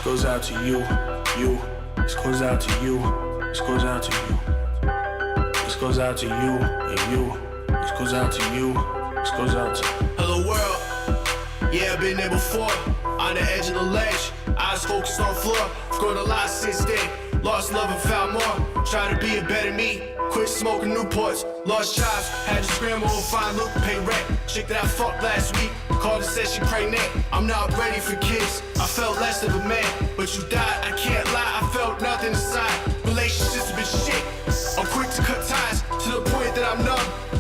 goes out to you, you. This goes out to you. This goes out to you. This goes out to you and you. This goes out to you. This goes out to. Hello world. Yeah, I've been there before. On the edge of the ledge, eyes focused on floor. Grown a lot since then. Lost love and found more. Try to be a better me. Quit smoking Newports. Lost jobs. Had to scramble and find loot, pay rent. Chick that I fucked last week called and said she pregnant. I'm not ready for kids. I felt less of a man, but you died. I can't lie. I felt nothing inside. Relationships have been shit. I'm quick to cut ties to the point that I'm numb.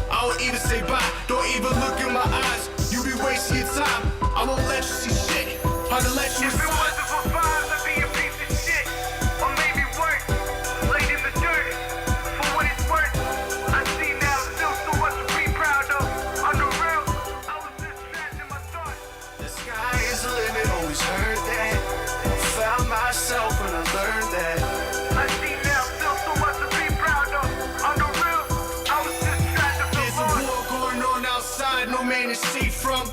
I don't even say bye. Don't even look in my eyes. You be wasting your time. I won't let you see shit. Hard to let you If it wasn't for vibes, I'd be a piece of shit. Or maybe worse, laid in the dirt. For what it's worth, I see now still so much to be proud of. On the real, I was just trapped in my thoughts. The sky is the limit, always heard that. Found myself when I learned that. I see now still so much to be proud of. On the real, I was just trapped to feel There's a war going on outside, no man is safe from.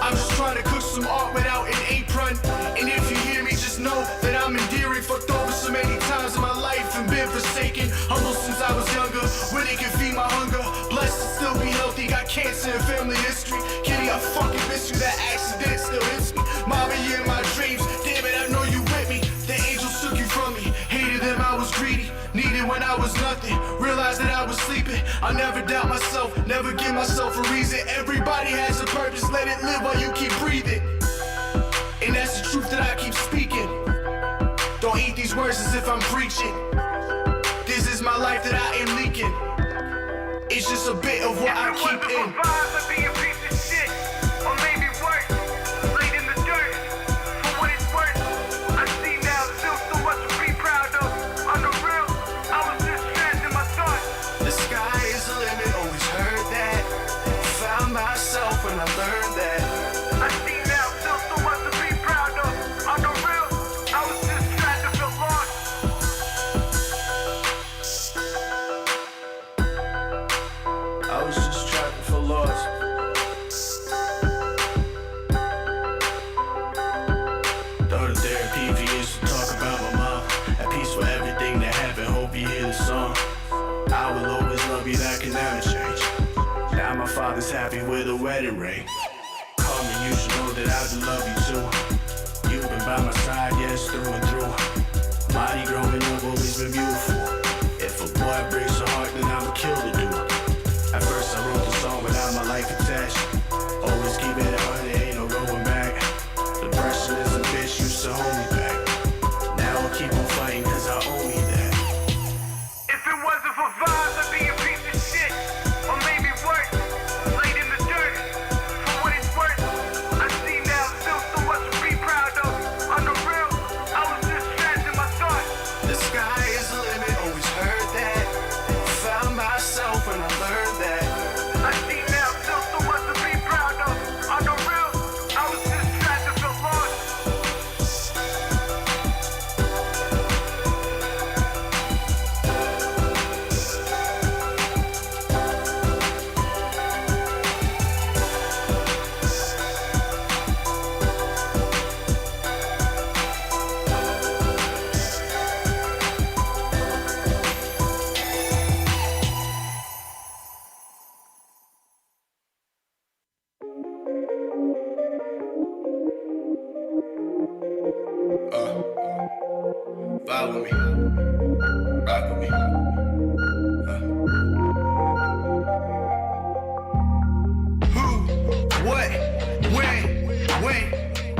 I'm just trying to cook some art without an apron. And if you hear me, just know that I'm endearing. Fucked over so many times in my life and been forsaken. Humble since I was younger, where they can feed my hunger. Blessed to still be healthy, got cancer and family history. Kitty, I fucking miss you, that accident still hits me. Mama, you in my dreams, damn it, I know you with me. The angels took you from me, hated them, I was greedy. Needed when I was nothing, realized that I was sleeping. I never doubt myself, never give myself a reason. Everybody has a purpose, let it live while you keep breathing. And that's the truth that I keep speaking. Don't eat these words as if I'm preaching. This is my life that I am leaking. It's just a bit of what I keep in. If it wasn't for vibes, I'd be a piece of shit. Or maybe worse, laid in the dirt. For what it's worth, I see now still so much to be proud of. On the real, I was just trapped in my thoughts. The sky is the limit, always heard that. Found myself when I learned that. I see now still so much to be proud of. On the real, I was just trapped to feel lost. I was just trapping for lost. The other therapy used to talk about my mom. At peace with everything that happened, hope you hear the song. I will always love you, that can never change. Now my father's happy with a wedding ring. Call me, you should know that I do love you too. You've been by my side, yes, through and through. Mighty growing up, always been beautiful. If a boy breaks her heart, then I'ma kill the dude. At first I wrote the song without my life attached. Always keep it 100, ain't no going back. Depression is a bitch, used to hold me back. Now I keep on fighting cause I owe me that. If it wasn't for vibes, I'd be a piece of shit. Or maybe worse, laid in the dirt. For what it's worth, I see now still so much to be proud of. On the real, I was just trapped in my thoughts. The sky is the limit, always heard that. Found myself when I learned that. I see now still so much to be proud of. On the real, I was just trapped to feel lost. Vibe with me, rock with me. Who, what, when?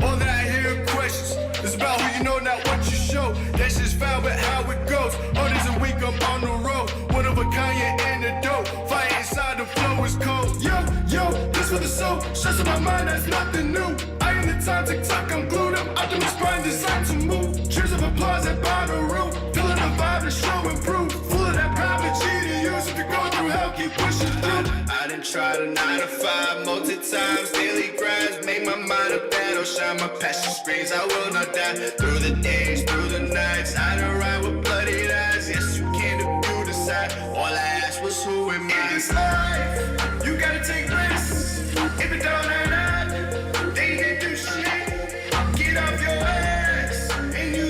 All that I hear are questions. It's about who you know, not what you show. That's just foul, but how it goes. Others a week up on the road. One of a kind, yeah, antidote. Fire inside the flow is cold. Yo, this for the soul. Stress in my mind, that's nothing new. I am the time, tick-tock, I'm glued. I'm optimus prime, designed to move. Cheers of applause at Bonnaroo. Feeling the vibe, the show improve. Full of that private G to use. If you're going through hell, keep pushing through. I done tried a 9 to 5 multi-times. Daily grinds, make my mind a battle. Shine my passion screens, I will not die. Through the days, through the nights. I done ride with bloody eyes. Yes, you can if you decide. All I asked was who am I? In this life, you gotta take risks. If it don't add up, they didn't do shit. Get off your ass and you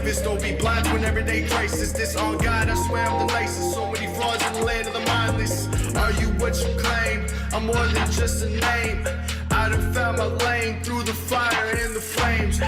bravest. Don't be blind to an everyday crisis. This on God, I swear I'm the nicest. So many flaws in the land of the mindless. Are you what you claim? I'm more than just a name. I done found my lane through the fire and the flames.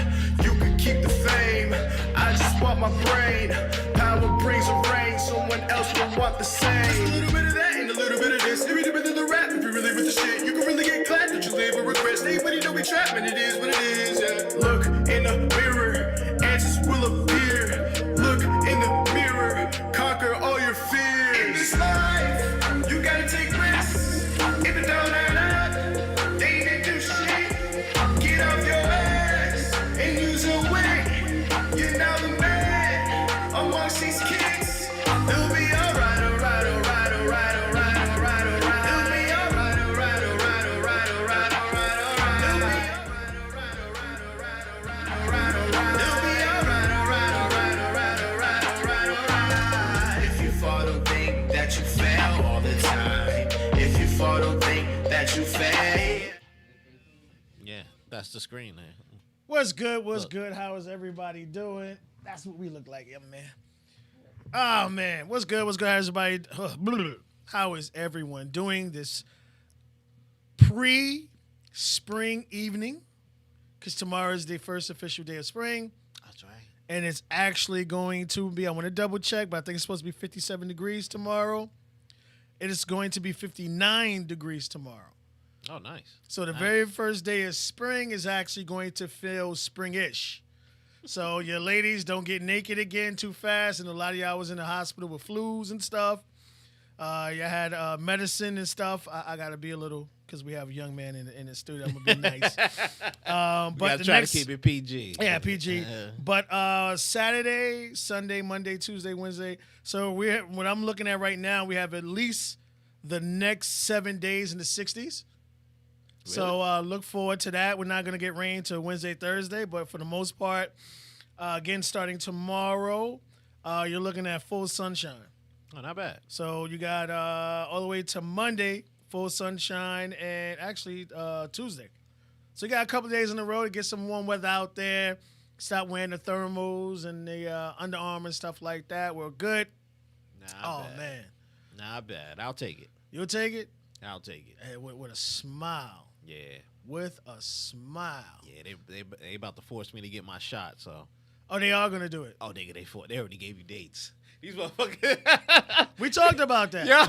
You can keep the fame. I just want my brain. Power brings a rain. Someone else will want the same. Just a little bit of that and a little bit of this. Every bit of the rap. If you really with the shit, you can really get clapped. Don't you live with regrets? Stay when you don't be trapped, and it is what it is. Yeah. Look in the mirror, answers will appear. Look in the mirror, conquer all your fears. In this life, you gotta take risks. If it don't add up, they didn't do shit. Get off your ass and use your wit. You're now the man amongst these kids. They'll be alright, alright, alright, alright, alright, alright, alright. They'll be alright, alright, alright, alright, alright, alright, alright. They'll be alright, alright, alright, alright, alright, alright. They'll be alright, alright, alright, alright, alright, alright, alright. If you fall, don't think that you fail all the time. If you fall, don't think that you fail. Yeah, that's the screen there. What's good? What's good? How is everybody doing? That's what we look like, yeah, man. Oh, man. What's good? What's good? How's everybody? How is everyone doing this pre-spring evening? Because tomorrow is the first official day of spring. That's right. And it's actually going to be, I want to double check, but I think it's supposed to be 57 degrees tomorrow. It is going to be 59 degrees tomorrow. Oh, nice. So the Nice. very first day of spring is actually going to feel spring-ish. So your ladies don't get naked again too fast, and a lot of y'all was in the hospital with flus and stuff. You had medicine and stuff. I got to be a little, because we have a young man in the studio. I'm going to be nice. But But the try next, to keep it PG. yeah, PG. But Saturday, Sunday, Monday, Tuesday, Wednesday. So what I'm looking at right now, we have at least the next 7 days in the 60s. So look forward to that. We're not going to get rain till Wednesday, Thursday, but for the most part, again, starting tomorrow, you're looking at full sunshine. Oh, not bad. So you got all the way to Monday, full sunshine, and actually Tuesday. So you got a couple days on the road to get some warm weather out there. Stop wearing the thermals and the Under Armour and stuff like that. We're good. Not bad. Man. Not bad. I'll take it. You'll take it? I'll take it. Hey, with a smile. Yeah. With a smile. Yeah, they about to force me to get my shot, so. Oh, they are going to do it. Oh, nigga, they already gave you dates. These motherfuckers. We talked about that. Yo.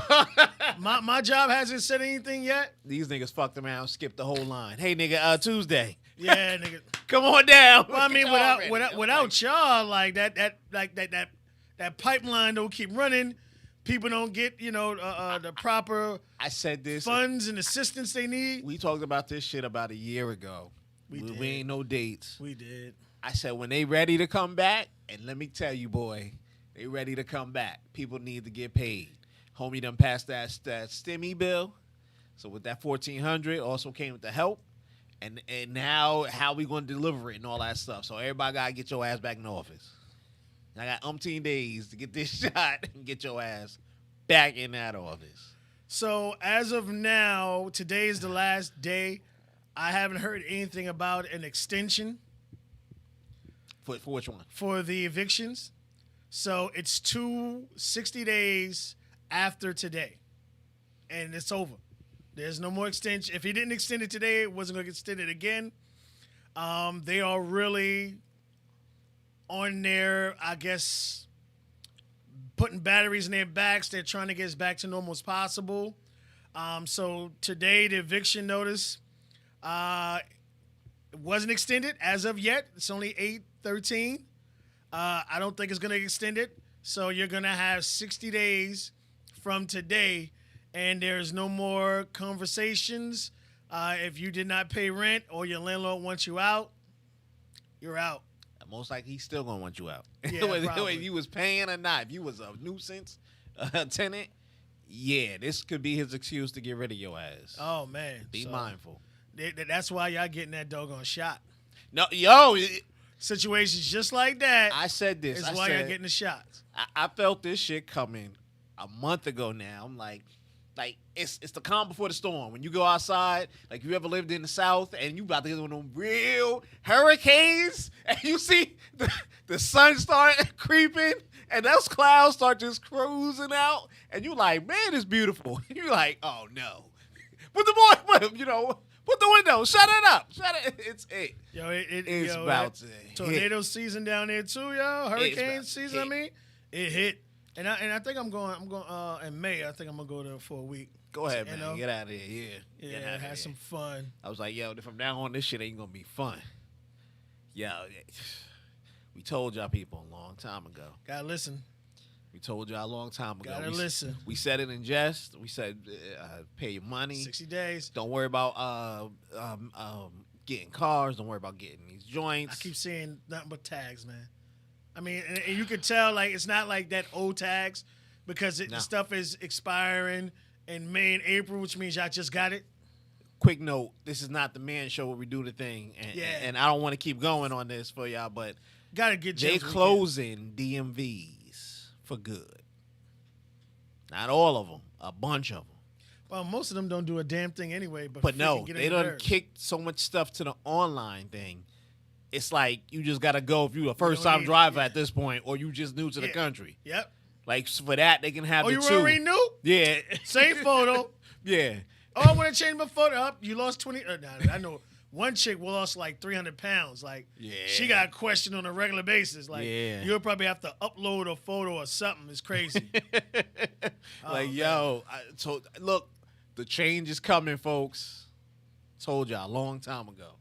My job hasn't said anything yet. These niggas fucked around, skipped the whole line. Hey, nigga, Tuesday. Yeah, nigga. Come on down. Well, I mean, Already. without y'all, like that pipeline don't keep running. People don't get, the proper I said this. funds and assistance they need. We talked about this shit about a year ago. We did. We ain't no dates. We did. I said when they ready to come back, and let me tell you, boy, they ready to come back. People need to get paid. Homie done passed that stimmy bill. So with that $1,400 also came with the help. And now how we going to deliver it and all that stuff. So everybody got to get your ass back in the office. I got umpteen days to get this shot and get your ass back in that office. So as of now, today is the last day. I haven't heard anything about an extension For which one? for the evictions. So it's 60 days after today. And it's over. There's no more extension. If he didn't extend it today, it wasn't going to get extended again. They are really on there, I guess, putting batteries in their backs. They're trying to get us back to normal as possible. So today, the eviction notice it wasn't extended as of yet. It's only 8/13. I don't think it's going to extend it. So you're going to have 60 days from today, and there's no more conversations. If you did not pay rent or your landlord wants you out, you're out. Most likely he's still going to want you out. Yeah, whether probably. you was paying or not. If you was a nuisance tenant, yeah, this could be his excuse to get rid of your ass. Oh, man. Be So mindful. that's why y'all getting that doggone shot. No, yo, Situations just like that I said this. is I why y'all said, getting the shots. I felt this shit coming a month ago now. I'm like, Like it's the calm before the storm. When you go outside, like you ever lived in the South and you about to get one of them real hurricanes, and you see the sun start creeping, and those clouds start just cruising out, and you like, man, it's beautiful. You like, oh no, put the window, shut it up, It's it. Yo, It's about to tornado hit. season down there too, yo. Hurricane about to season. I hit. mean, it hit, and I think I'm going in May. I think I'm gonna go there for a week. Go ahead, You man. know? Get out of here. Yeah. Get Yeah, outta have here. some fun. I was like, yo, from now on, this shit ain't gonna be fun. Yo, we told y'all people a long time ago. Gotta listen. We told y'all a long time ago. Gotta listen. We said it in jest. We said, pay your money. 60 days. Don't worry about getting cars. Don't worry about getting these joints. I keep seeing nothing but tags, man. I mean, and you could tell like it's not like that old tags because the stuff is expiring in May and April, which means y'all just got it. Quick note: this is not the man show where we do the thing, and Yeah. and I don't want to keep going on this for y'all, but Gotta get they Gems closing DMVs for good. Not all of them, a bunch of them. Well, most of them don't do a damn thing anyway. But But freaking no, get they in your done nerves. kicked so much stuff to the online thing. It's like you just gotta go if you a first don't time need it, driver yeah. at this point, or you just new to the Yeah. country. Yep. Like for that, they can have Oh, the you two. already knew? Yeah, Same photo. yeah. Oh, I want to change my photo up. You lost 20. Nah, I know one chick lost like 300 pounds. Like, Yeah. she got questioned on a regular basis. Like, Yeah. you'll probably have to upload a photo or something. It's crazy. Like yo, look, the change is coming, folks. Told y'all a long time ago.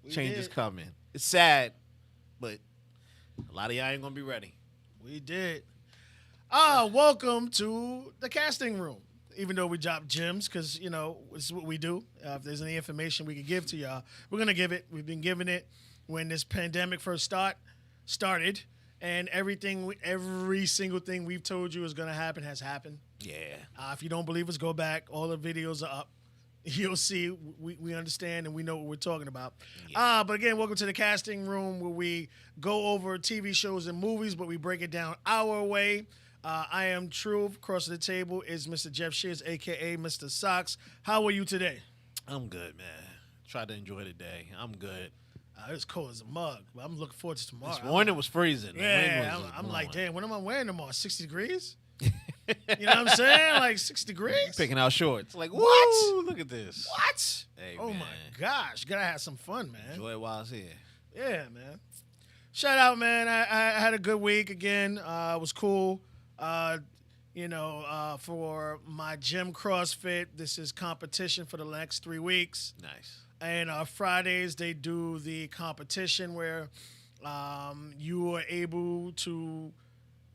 Change is did. coming. It's sad, but a lot of y'all ain't gonna be ready. We did. Welcome to the casting room. Even though we drop gems, because, you know, this is what we do. If there's any information we could give to y'all, we're going to give it. We've been giving it when this pandemic first started. And every single thing we've told you is going to happen has happened. Yeah. If you don't believe us, go back. All the videos are up. You'll see we understand and we know what we're talking about. But again, welcome to the casting room where we go over TV shows and movies, but we break it down our way. I am True. Across the table is Mr. Jeff Shears, a.k.a. Mr. Socks. How are you today? I'm good, man. Try to enjoy the day. I'm good. It's cold as a mug, but I'm looking forward to tomorrow. This morning was freezing. The wind Yeah, was I'm like, blowing. damn, what am I wearing tomorrow? 60 degrees? You know what I'm saying? Like 6 degrees? Picking out shorts. Like, What? woo, look at this. What? Hey, Oh man. my gosh. Gotta have some fun, man. Enjoy it while it's here. Yeah, man. Shout out, man. I had a good week again. It was cool. For my gym CrossFit, this is competition for the next 3 weeks. Nice. And Fridays, they do the competition where you are able to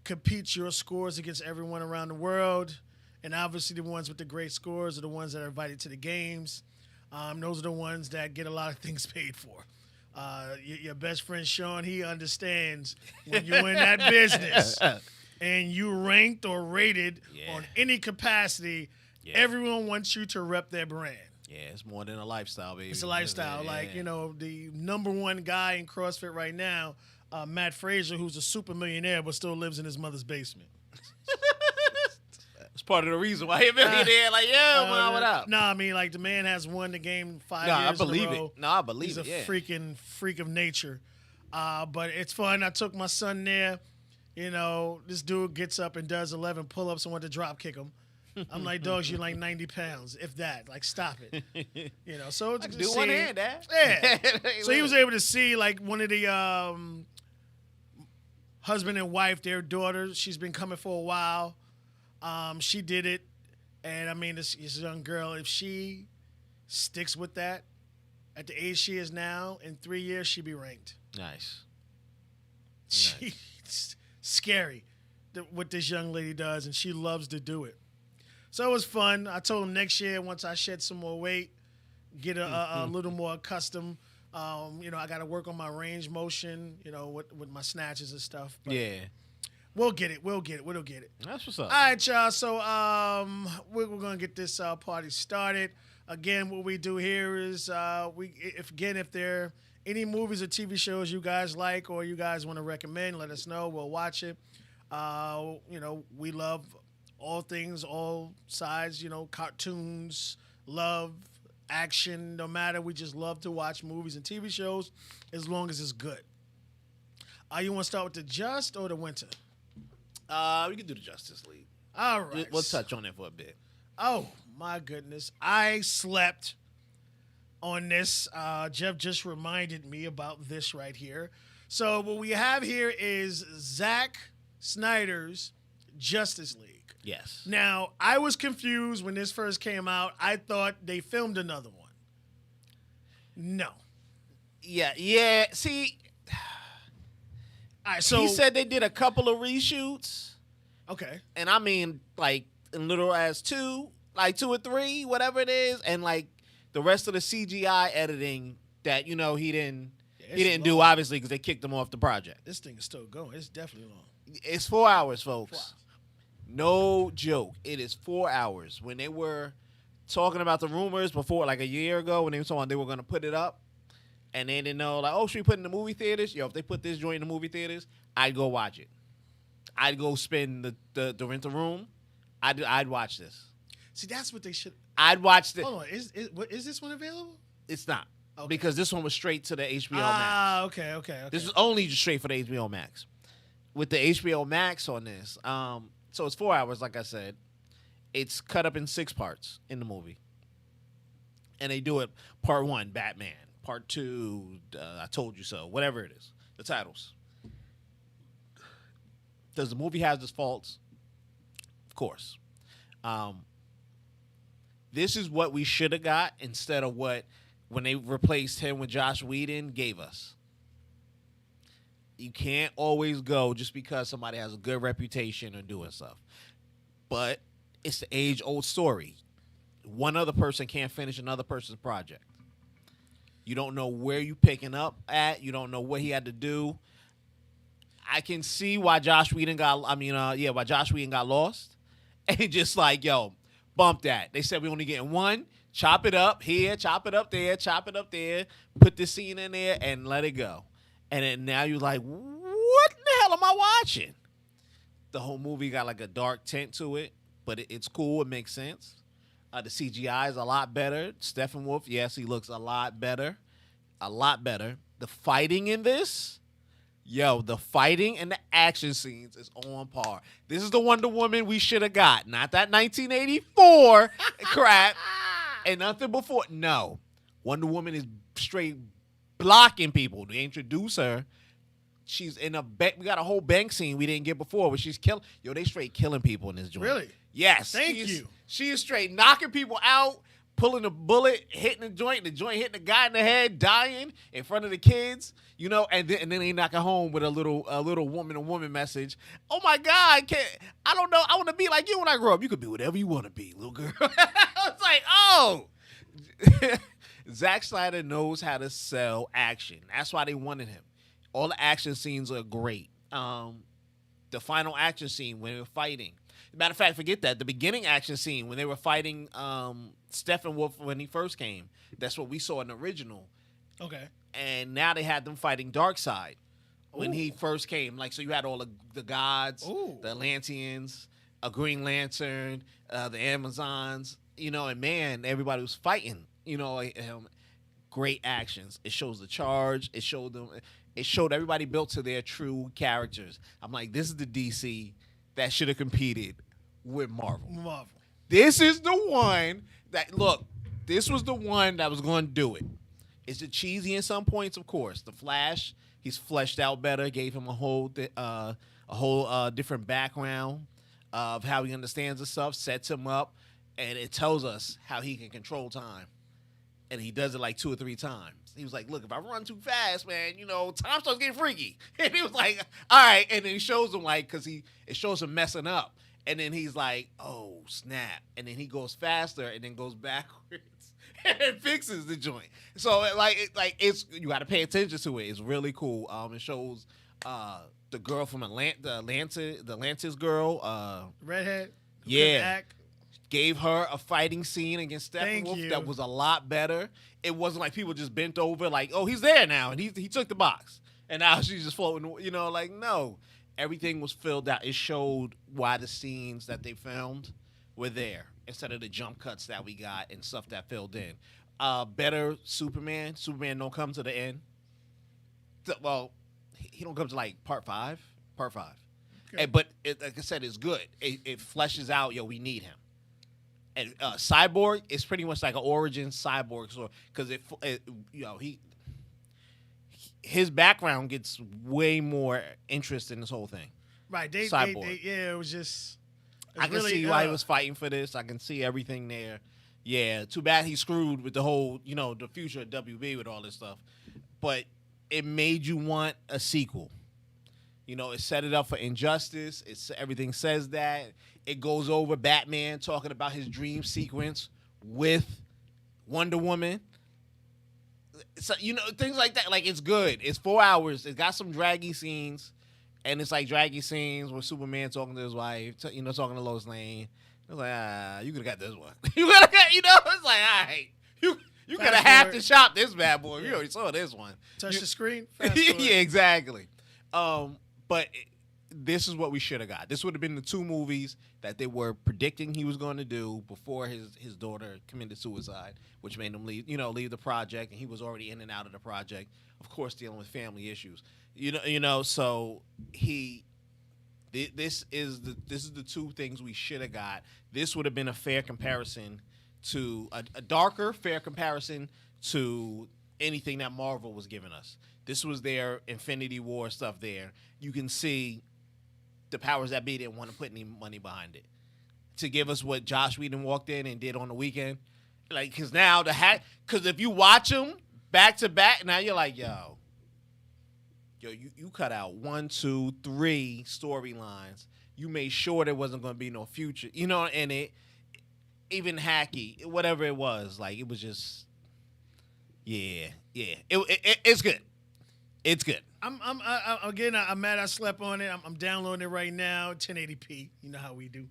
compete your scores against everyone around the world. And obviously, the ones with the great scores are the ones that are invited to the games. Those are the ones that get a lot of things paid for. Your best friend, Sean, he understands when you're in that business and you ranked or rated Yeah. on any capacity, Yeah. everyone wants you to rep their brand. Yeah, it's more than a lifestyle, baby. It's a lifestyle. Yeah. Like, the number one guy in CrossFit right now, Matt Frazier, who's a super millionaire but still lives in his mother's basement. It's part of the reason why he been there. Like, yeah, man, what up? No, I mean, like, the man has won the game 5 Nah, I years believe in a it. row. No, I believe He's it, a yeah. freaking freak of nature. But it's fun. I took my son there. This dude gets up and does 11 pull-ups and want to drop kick him. I'm like, dogs, you're like 90 pounds, if that. Like, stop it. So it's I can do one see- hand, Dad. Yeah. So he was able to see, like, one of the husband and wife, their daughter. She's been coming for a while. She did it. And, I mean, this young girl, if she sticks with that at the age she is now, in 3 years, she'd be ranked. Nice. She's scary what this young lady does, and she loves to do it. So it was fun. I told him next year, once I shed some more weight, get a little more accustomed. I got to work on my range motion, with my snatches and stuff. But Yeah. we'll get it. We'll get it. That's what's up. All right, y'all. So we're going to get this party started. Again, what we do here is if there are any movies or TV shows you guys like or you guys want to recommend, let us know. We'll watch it. We love all things, all sides, cartoons, love, action, no matter. We just love to watch movies and TV shows as long as it's good. You want to start with the Just or the Winter? We can do the Justice League. All right. We'll touch on it for a bit. Oh, my goodness. I slept on this. Jeff just reminded me about this right here. So what we have here is Zack Snyder's Justice League. Yes. Now, I was confused when this first came out. I thought they filmed another one. No. Yeah. See, All right, so he said they did a couple of reshoots, okay. and I mean, like, in little as 2 or 3, whatever it is, and like the rest of the CGI editing that he didn't do, obviously, because they kicked him off the project. This thing is still going. It's definitely long. It's 4 hours, folks. 4 hours. No joke. It is 4 hours. When they were talking about the rumors before, like a year ago, when they were talking they were going to put it up, and they didn't know, like, oh, should we put it in the movie theaters? Yo, if they put this joint in the movie theaters, I'd go watch it. I'd go spend the rent a room. I'd watch this. See, that's what they should. I'd watch it. Hold on. Is this one available? It's not. Okay. Because this one was straight to the HBO Max. Ah, okay. This is only just straight for the HBO Max. With the HBO Max on this, so it's 4 hours, like I said. It's cut up in 6 parts in the movie. And they do it part 1, Batman. Part 2, I Told You So. Whatever it is. The titles. Does the movie have its faults? Of course. This is what we should have got instead of what, when they replaced him with Josh Whedon, gave us. You can't always go just because somebody has a good reputation or doing stuff. But it's the age-old story. One other person can't finish another person's project. You don't know where you picking up at. You don't know what he had to do. I can see why Josh Whedon got lost. And just like, yo, bump that. They said we only getting one. Chop it up here, chop it up there, chop it up there. Put the scene in there and let it go. And then now you're like, what the hell am I watching? The whole movie got like a dark tint to it, but it's cool. It makes sense. The CGI is a lot better. Steppenwolf, yes, he looks a lot better. A lot better. The fighting in this, the fighting and the action scenes is on par. This is the Wonder Woman we should have got. Not that 1984 crap and nothing before. No. Wonder Woman is straight blocking people. They introduce her. She's in a bank. We got a whole bank scene we didn't get before where she's killing. Yo, they straight killing people in this joint. Really? Yes. Thank you. She is straight knocking people out, pulling a bullet, hitting the joint hitting the guy in the head, dying in front of the kids, and then they knock it home with a little woman message. Oh my God, I don't know. I want to be like you when I grow up. You could be whatever you want to be, little girl. It's like, oh. Zack Snyder knows how to sell action. That's why they wanted him. All the action scenes are great. The final action scene when they were fighting. Matter of fact, forget that. The beginning action scene when they were fighting Steppenwolf when he first came. That's what we saw in the original. Okay. And now they had them fighting Darkseid when he first came. Like, so you had all the gods, the Atlanteans, a Green Lantern, the Amazons, and man, everybody was fighting. Great actions. It shows the charge. It showed everybody built to their true characters. I'm like, this is the DC that should have competed with Marvel. This is the one this was the one that was going to do it. Is it cheesy in some points? Of course. The Flash, he's fleshed out better, gave him a whole different background of how he understands the stuff, sets him up, and it tells us how he can control time. And he does it like 2 or 3 times. He was like, look, if I run too fast, man, time starts getting freaky. And he was like, all right. And then he shows him because it shows him messing up. And then he's like, oh, snap. And then he goes faster and then goes backwards and fixes the joint. So it's you got to pay attention to it. It's really cool. It shows the girl from the Atlantis girl. Redhead. Yeah. Gave her a fighting scene against Steppenwolf that was a lot better. It wasn't like people just bent over like, oh, he's there now, and he took the box, and now she's just floating, no. everything was filled out. It showed why the scenes that they filmed were there instead of the jump cuts that we got and stuff that filled in. Better Superman. Superman don't come to the end. Well, he don't come to like part 5. Okay. But like I said, it's good. It fleshes out. Yo, we need him. And Cyborg is pretty much like an origin Cyborg story because his background gets way more interest in this whole thing. Right. Cyborg. It was just. I can see why he was fighting for this. I can see everything there. Yeah, too bad he screwed with the whole, the future of WB with all this stuff. But it made you want a sequel. It set it up for Injustice. Everything says that. It goes over Batman talking about his dream sequence with Wonder Woman. So, things like that. Like, it's good. It's 4 hours. It got some draggy scenes. And it's like draggy scenes where Superman talking to his wife, talking to Lois Lane. It's like, you could have got this one. You could have got, it's like, all right. You could have half to shop this bad boy. You already saw this one. Touch the screen. Yeah, exactly. But this is what we should have got. This would have been the 2 movies that they were predicting he was going to do before his daughter committed suicide, which made him leave the project, and he was already in and out of the project, of course, dealing with family issues. So this is the 2 things we should have got. This would have been a fair comparison to a darker fair comparison to anything that Marvel was giving us. This was their Infinity War stuff there. You can see the powers that be didn't want to put any money behind it to give us what Josh Whedon walked in and did on the weekend. Like, because now because if you watch them back to back, now you're like, yo, you cut out 1, 2, 3 storylines. You made sure there wasn't going to be no future, and it even hacky, whatever it was, like it was just, yeah. It's good. It's good. I'm mad I slept on it. I'm downloading it right now, 1080p. You know how we do.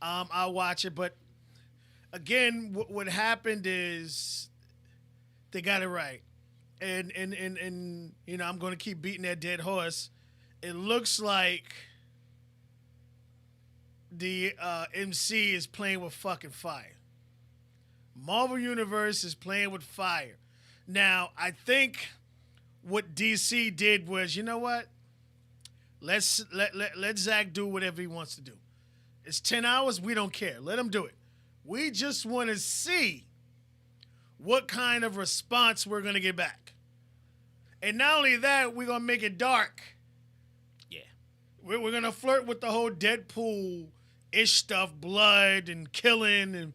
I'll watch it, but again, what happened is they got it right, and I'm going to keep beating that dead horse. It looks like the MC is playing with fucking fire. Marvel Universe is playing with fire. Now, I think what DC did was, you know what? Let Zack do whatever he wants to do. It's 10 hours. We don't care. Let him do it. We just want to see what kind of response we're going to get back. And not only that, we're going to make it dark. Yeah. We're going to flirt with the whole Deadpool-ish stuff, blood and killing. And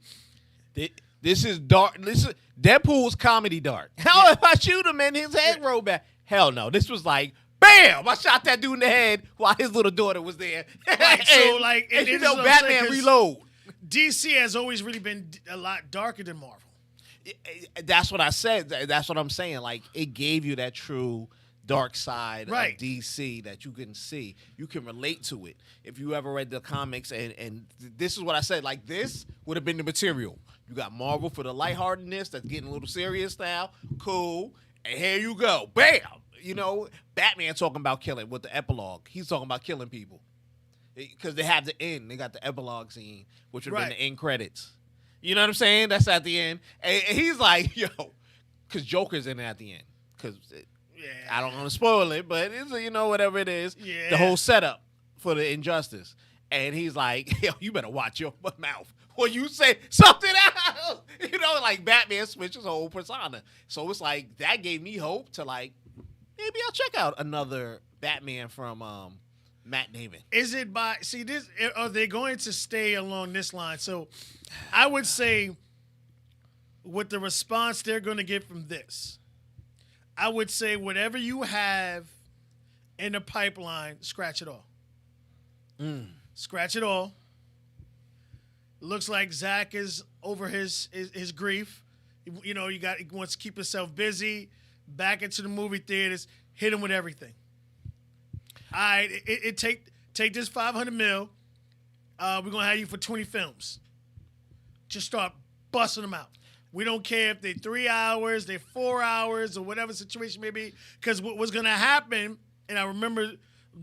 this is dark. Deadpool's comedy dark. How if I shoot him and his head rolled back? Hell no. This was like, bam! I shot that dude in the head while his little daughter was there. Right, so like, and Batman Reload. DC has always really been a lot darker than Marvel. That's what I said. That's what I'm saying. Like, it gave you that true dark side of DC that you can see. You can relate to it. If you ever read the comics, and this is what I said, like, this would have been the material. You got Marvel for the lightheartedness that's getting a little serious now. Cool. And here you go. Bam! Batman talking about killing with the epilogue. He's talking about killing people. Because they have the end. They got the epilogue scene, which would have been the end credits. You know what I'm saying? That's at the end. And he's like, yo, because Joker's in it at the end. Because I don't want to spoil it, but it's, whatever it is. Yeah. The whole setup for the Injustice. And he's like, yo, you better watch your mouth. Or you say something else. Like Batman switched his whole persona. So it's like, that gave me hope to like, maybe I'll check out another Batman from Matt Damon. Is it are they going to stay along this line? So I would say with the response they're going to get from this, I would say whatever you have in the pipeline, scratch it all. Scratch it all. Looks like Zach is over his grief. He wants to keep himself busy. Back into the movie theaters. Hit him with everything. All right, take this $500 million. We're gonna have you for 20 films. Just start busting them out. We don't care if they're 3 hours, they're 4 hours, or whatever situation may be. Because what's gonna happen, and I remember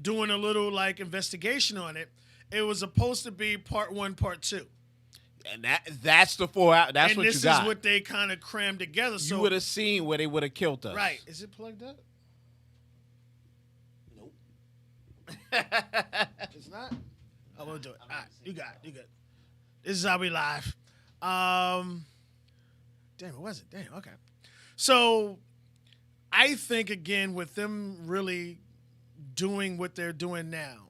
doing a little like investigation on it, it was supposed to be part 1, part 2. And that's the 4 hours. That's and what you this got. is what they kind of crammed together. So you would have seen where they would have killed us. right. Is it plugged up? Nope. It's not? I will do it. All right, you got it. You good. This is how we live. Damn, it wasn't. Damn, okay. So I think, again, with them really doing what they're doing now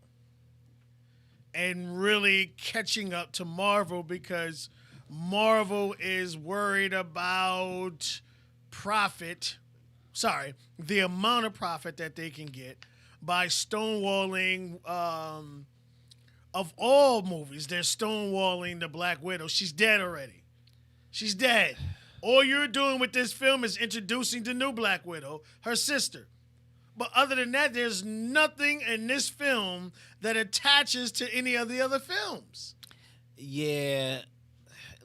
and really catching up to Marvel, because Marvel is worried about the amount of profit that they can get by stonewalling, of all movies, they're stonewalling the Black Widow. She's dead already. She's dead. All you're doing with this film is introducing the new Black Widow, her sister. But other than that, there's nothing in this film that attaches to any of the other films. Yeah.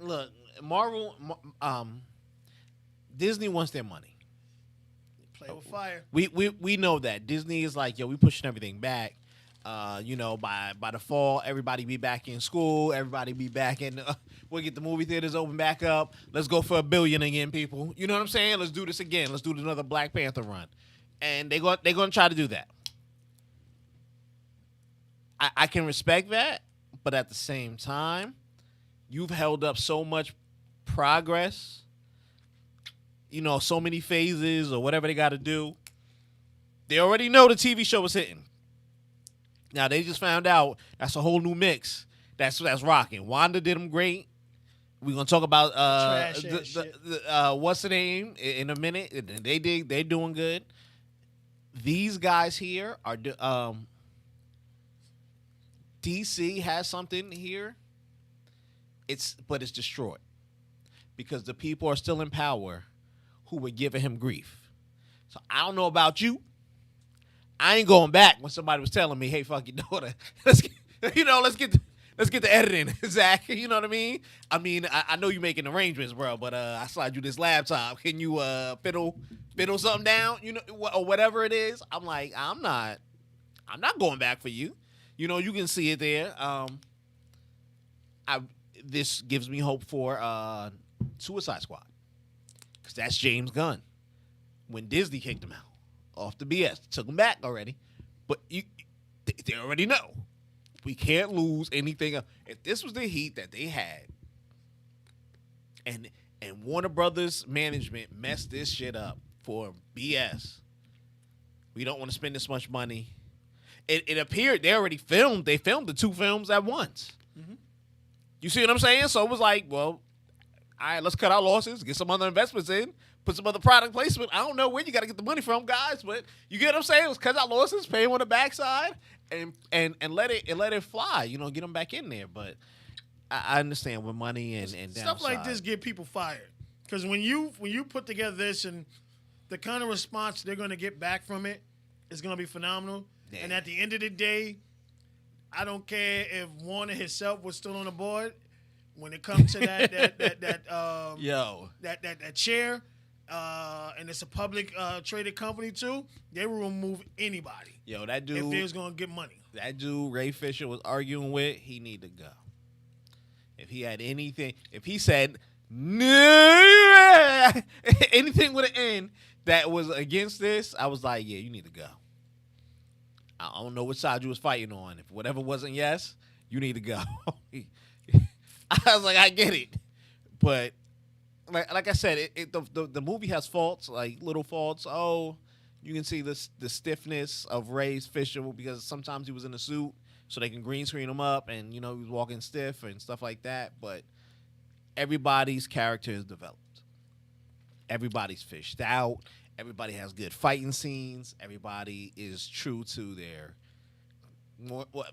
Look, Marvel, Disney wants their money. Play with fire. We know that. Disney is like, yo, we pushing everything back. By the fall, everybody be back in school. Everybody be back in. We'll get the movie theaters open back up. Let's go for $1 billion again, people. You know what I'm saying? Let's do this again. Let's do another Black Panther run. And they're going to try to do that. I can respect that, but at the same time, you've held up so much progress. So many phases or whatever they got to do. They already know the TV show was hitting. Now they just found out that's a whole new mix. That's rocking. Wanda did them great. We're gonna talk about what's the name in a minute. They're doing good. These guys here are DC has something here. But it's destroyed because the people are still in power who were giving him grief. So I don't know about you. I ain't going back when somebody was telling me, "Hey, fuck your daughter. Let's get the editing, Zach." You know what I mean? I know you're making arrangements, bro, but I slide you this laptop. Can you fiddle something down? Or whatever it is. I'm like, I'm not going back for you. You can see it there. This gives me hope for Suicide Squad, because that's James Gunn when Disney kicked him out. Off the BS. Took them back already. But they already know. We can't lose anything. If this was the heat that they had, and Warner Brothers management messed this shit up for BS, we don't want to spend this much money. It appeared they filmed the 2 films at once. Mm-hmm. You see what I'm saying? So it was like, well, all right, let's cut our losses, get some other investments in, put some other product placement. I don't know where you got to get the money from, guys, but you get what I'm saying? Let's cut our losses, pay them on the backside, and let it fly. Get them back in there. But I understand with money and stuff downside. like this get people fired, because when you put together this and the kind of response they're going to get back from it is going to be phenomenal. Yeah. And at the end of the day, I don't care if Warner himself was still on the board. When it comes to that chair, and it's a public traded company too, they will remove anybody. Yo, that dude, if they was gonna get money. That dude Ray Fisher was arguing with, he need to go. If he had anything, if he said no, anything with an N that was against this, I was like, yeah, you need to go. I don't know which side you was fighting on. If whatever wasn't yes, you need to go. I was like, I get it, but like I said, the movie has faults, like little faults. Oh, you can see the stiffness of Ray Fisher because sometimes he was in a suit, so they can green screen him up, and he was walking stiff and stuff like that. But everybody's character is developed. Everybody's fished out. Everybody has good fighting scenes. Everybody is true to their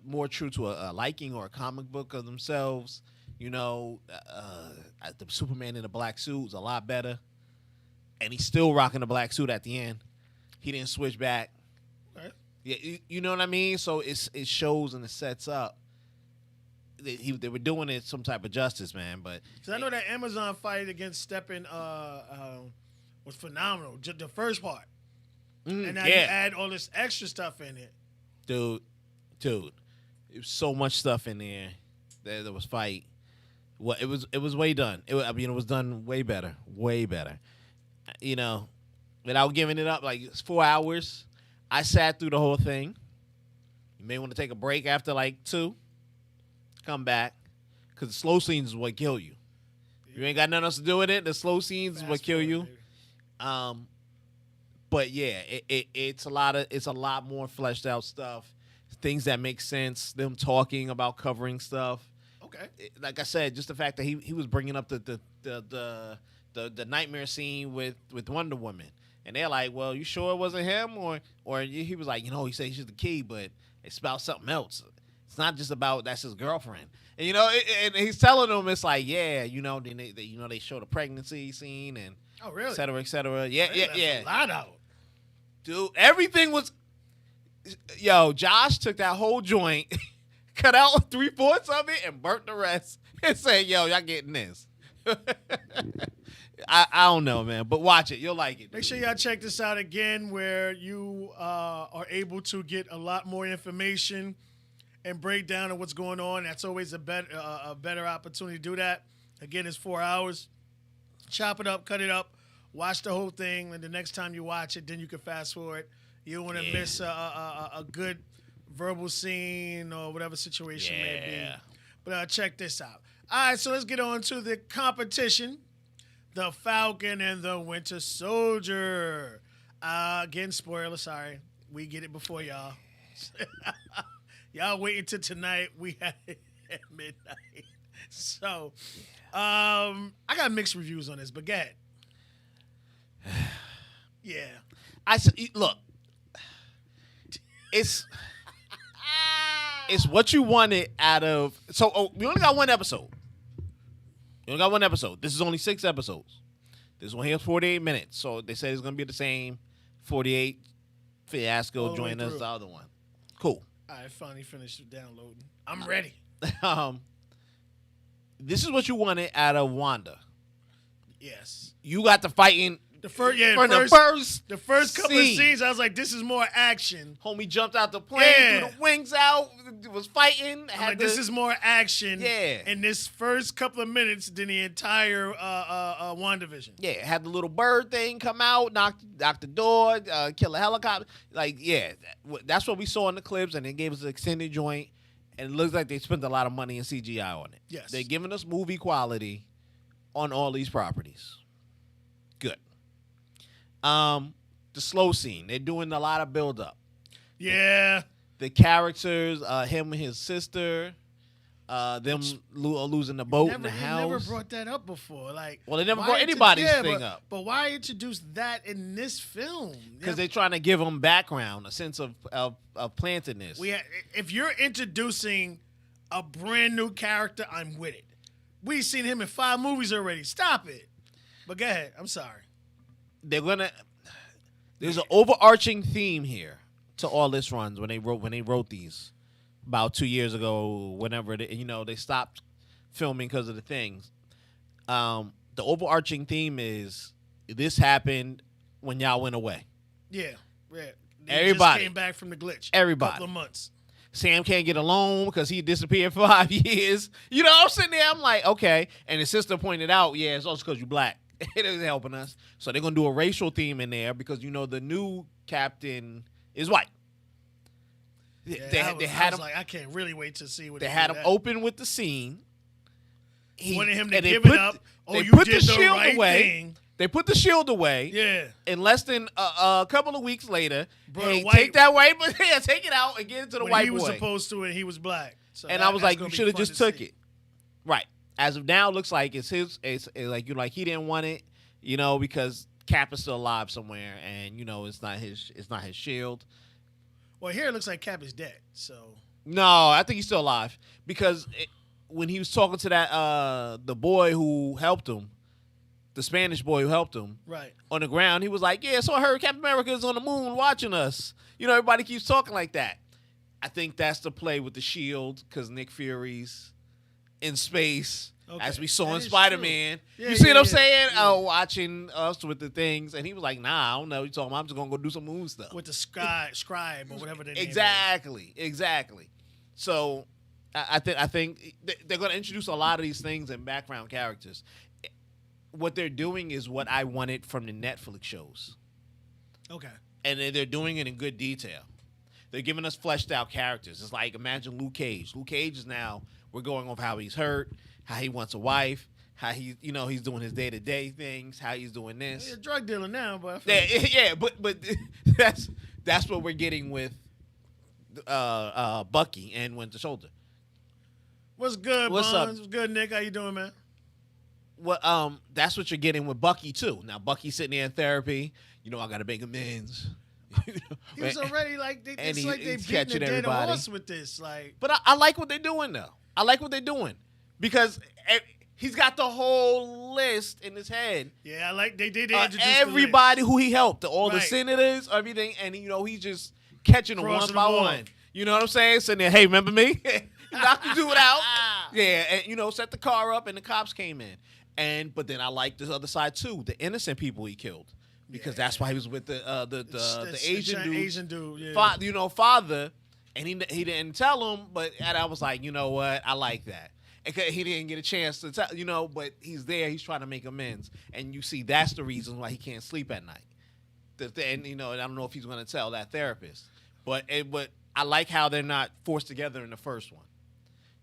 more true to a liking or a comic book of themselves. The Superman in the black suit is a lot better, and he's still rocking the black suit at the end. He didn't switch back. Right. Yeah, you know what I mean. So it shows and it sets up. They were doing it some type of justice, man. But I know that Amazon fight against Steppen was phenomenal. The first part, and now you add all this extra stuff in it. dude, there was so much stuff in there. There was fight. Well, it was way done. It was done way better, You know, without giving it up, like it's 4 hours. I sat through the whole thing. You may want to take a break after like 2. Come back, because the slow scenes is what kill you. You ain't got nothing else to do with it. The slow scenes is what kill you. But yeah, it's a lot more fleshed out stuff. Things that make sense. Them talking about covering stuff. Okay. Like I said, just the fact that he was bringing up the nightmare scene with Wonder Woman, and they're like, "Well, you sure it wasn't him?" Or he was like, he says she's the key, but it's about something else. It's not just about that's his girlfriend, and and he's telling them it's like, yeah, then they show the pregnancy scene and oh really, et cetera. Yeah, a lot out, dude. Everything was, Josh took that whole joint. Cut out 3/4 of it and burnt the rest and say, y'all getting this. I don't know, man, but watch it. You'll like it. Make sure y'all check this out again where you are able to get a lot more information and breakdown of what's going on. That's always a better opportunity to do that. Again, it's 4 hours. Chop it up, cut it up, watch the whole thing, and the next time you watch it, then you can fast forward. You don't want to miss a good verbal scene or whatever situation may be. But check this out. All right, so let's get on to the competition. The Falcon and the Winter Soldier. Again, spoiler, sorry. We get it before y'all. Y'all wait until tonight. We had it at midnight. So, I got mixed reviews on this, but go ahead. Yeah. Look, it's what you wanted out of. So we only got one episode. This is only 6 episodes. This one here is 48 minutes. So they said it's gonna be the same 48. Fiasco join us the other one. Cool. I finally finished downloading. I'm ready. This is what you wanted out of Wanda. Yes. You got the fighting. The first couple of scenes, I was like, "This is more action." Homie jumped out the plane, threw the wings out, was fighting. This is more action. Yeah. In this first couple of minutes than the entire WandaVision. Yeah, had the little bird thing come out, knock the door, kill a helicopter. Like, yeah, that's what we saw in the clips, and they gave us an extended joint, and it looks like they spent a lot of money in CGI on it. Yes, they're giving us movie quality on all these properties. Good. The slow scene. They're doing a lot of build up. Yeah. The characters, him and his sister, them losing the boat in the house. They never brought that up before. They never brought anybody's thing up. But why introduce that in this film? Because they're trying to give them background, a sense of plantedness. If you're introducing a brand new character, I'm with it. We've seen him in 5 movies already. Stop it. But go ahead. I'm sorry. There's an overarching theme here to all this runs when they wrote these about 2 years ago, whenever they stopped filming because of the things. The overarching theme is this happened when y'all went away. Yeah. Everybody just came back from the glitch. Everybody. A couple of months. Sam can't get a loan because he disappeared for 5 years. I'm sitting there, I'm like, okay. And his sister pointed out, yeah, it's also because you're black. It isn't helping us. So they're going to do a racial theme in there because, the new captain is white. I can't really wait to see what they had him open with the scene. Wanted him to give it up. You did the right thing. They put the shield away. Yeah. And less than a couple of weeks later, take that white, but take it out and get it to the white boy. He was supposed to, and he was black. So and I was like, you should have just took it. Right. As of now, it looks like it's his. It's like he didn't want it, because Cap is still alive somewhere, and it's not his. It's not his shield. Well, here it looks like Cap is dead. So no, I think he's still alive because when he was talking to that the boy who helped him, the Spanish boy who helped him, right on the ground, he was like, "Yeah, so I heard Captain America is on the moon watching us." Everybody keeps talking like that. I think that's the play with the shield because Nick Fury's in space, Okay. as we saw That in is Spider-Man. true. Yeah, You see yeah, what I'm yeah, saying? yeah. Watching us with the things, and he was like, "Nah, I don't know." He told him, "I'm just gonna go do some moon stuff." With the scribe or whatever the name Exactly. So, I think they're gonna introduce a lot of these things and background characters. What they're doing is what I wanted from the Netflix shows, is. Okay. and they're doing it in good detail. They're giving us fleshed out characters. It's like, imagine Luke Cage. Luke Cage is now, we're going over how he's hurt, how he wants a wife, how he's doing his day to day things, how he's doing this. He's a drug dealer now, but I feel Yeah, but that's what we're getting with Bucky and Winter Soldier. what's good, What's up? Bonds? What's good, Nick? How you doing, man? Well, that's what you're getting with Bucky too. Now Bucky's sitting there in therapy. I got to make amends. He was already like, and it's like they he's beating a catching dead everybody. horse with this. Like, But I like what they're doing though. I like what they're doing because he's got the whole list in his head. yeah, I like they introduced Everybody who he helped, all the Right. senators, everything, and he's just catching them one Crossing by them all. one. You know what I'm saying? Sitting there, hey, remember me? Knocked the dude out. Yeah, and set the car up, and the cops came in. But then I like this other side too, the innocent people he killed, because that's why he was with the Asian dude. Asian dude, yeah. Father, and he didn't tell him, and I was like, you know what, I like that. And he didn't get a chance to tell, but he's there. He's trying to make amends, and you see that's the reason why he can't sleep at night. And I don't know if he's going to tell that therapist, but I like how they're not forced together in the first one.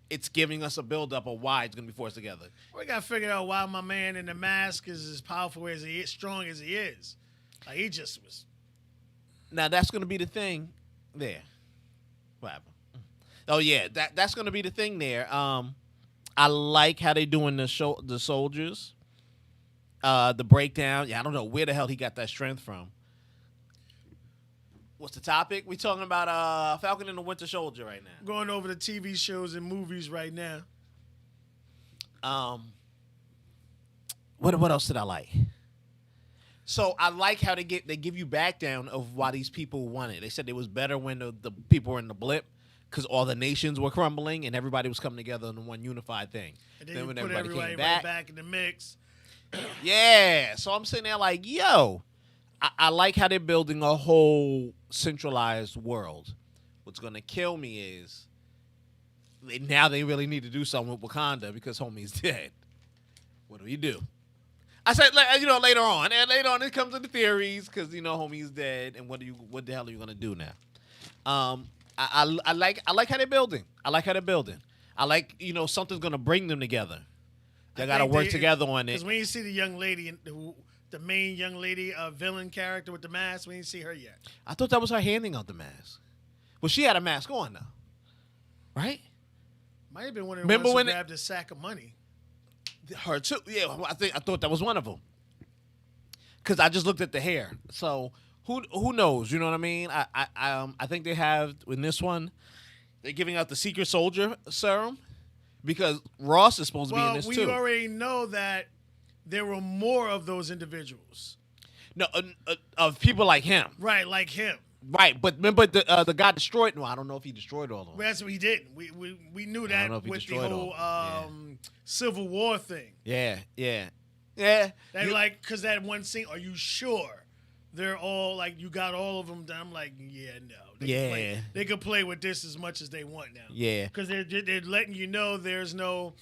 It's giving us a build up of why it's going to be forced together. We got to figure out why my man in the mask is as powerful as he is, strong as he is. Like, he just was. Now that's going to be the thing there. What happened? Oh yeah, that's going to be the thing there. I like how they doing the soldiers. The breakdown. Yeah, I don't know where the hell he got that strength from. What's the topic? We talking about Falcon and the Winter Soldier right now. Going over the TV shows and movies right now. What else did I like? So I like how they give you background of why these people won it. They said it was better when the people were in the blip because all the nations were crumbling and everybody was coming together in one unified thing. And then Then you when put everybody everybody came right back, back in the mix. yeah. So I'm sitting there like, yo, I like how they're building a whole centralized world. What's gonna kill me is now they really need to do something with Wakanda because homie's dead. What do you do? I said, later on, and later on it comes to the theories because homie's dead, and what the hell are you gonna do now? I like how they're building. I like how they're building. I like something's gonna bring them together. They gotta work together on it. Because when you see the young lady, the main young lady, villain character with the mask, we didn't see her yet. I thought that was her handing out the mask. Well, she had a mask on though, right? Might have been one of the Remember ones when who grabbed a sack of money. Her too. Yeah, I thought that was one of them. Cause I just looked at the hair. So who knows? You know what I mean? I think they have in this one, they're giving out the Secret Soldier serum because Ross is supposed to be in this we too. already know that there were more of those individuals. No, of people like him. Right, like him. Right, but remember the guy destroyed. No, I don't know if he destroyed all of them. Well, that's what he did. We knew I don't know that if he with the destroyed whole all. Civil War thing. Yeah. That You- because that one scene. Are you sure they're all like you got all of them? I'm like, yeah, no. They can play with this as much as they want now. Yeah. because they're letting you know there's no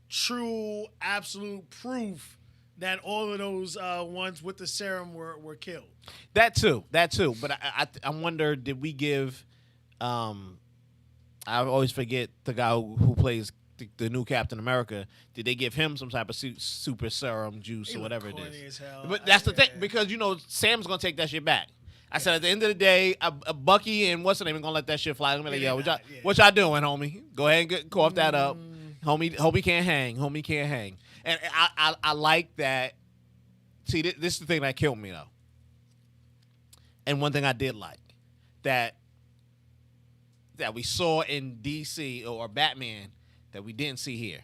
true absolute proof that all of those ones with the serum were killed. That too. But I wonder, did we give? I always forget the guy who plays the new Captain America. Did they give him some type of super serum juice He or looked whatever it corny is? as hell. But that's the thing, because Sam's gonna take that shit back. I said at the end of the day, a Bucky and what's the name are gonna let that shit fly. I'm like, yo, what y'all doing, homie? Go ahead and cough that up, homie can't hang. Homie can't hang. And I like that. See, this is the thing that killed me though. And one thing I did like that we saw in DC or Batman that we didn't see here.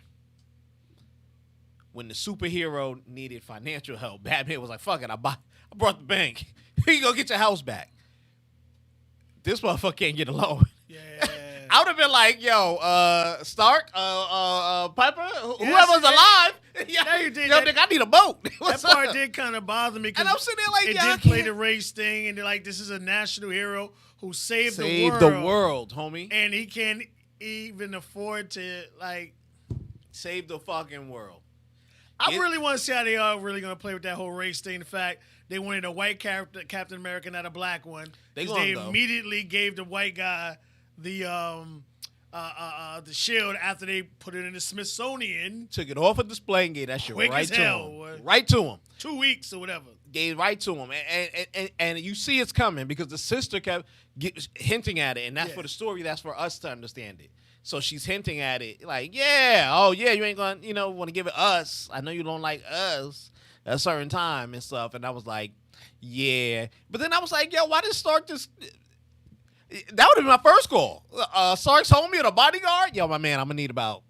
When the superhero needed financial help, Batman was like, fuck it, I brought the bank. You go get your house back. This motherfucker can't get a loan. Yeah. I would have been like, yo, Stark, Piper, whoever's Yes, alive. Yeah, you did Yo, that. nigga, I need a boat. That What's part up? did kind of bother me And I'm sitting there like, it yeah, I did play can't- the race thing, and they're like, this is a national hero who saved Save the the world, homie. and he can't even afford to like. Save the fucking world. I It- really want to see how they are really going to play with that whole race thing. The fact they wanted a white character, Captain America, not a black one. They 'Cause gonna, they though. immediately gave the white guy the shield after they put it in the Smithsonian. Took it off a display and gave that shit Quick right as to hell, him. boy. Right to him. 2 weeks or whatever. Gave right to him, and you see it's coming because the sister kept hinting at it, and that's Yeah. for the story. That's for us to understand it. So she's hinting at it, like, yeah, oh yeah, you ain't gonna, want to give it us. I know you don't like us at a certain time and stuff. And I was like, yeah, but then I was like, yo, why did Stark just? That would have been my first call. Stark's homie or the bodyguard. Yo, my man, I'm gonna need about.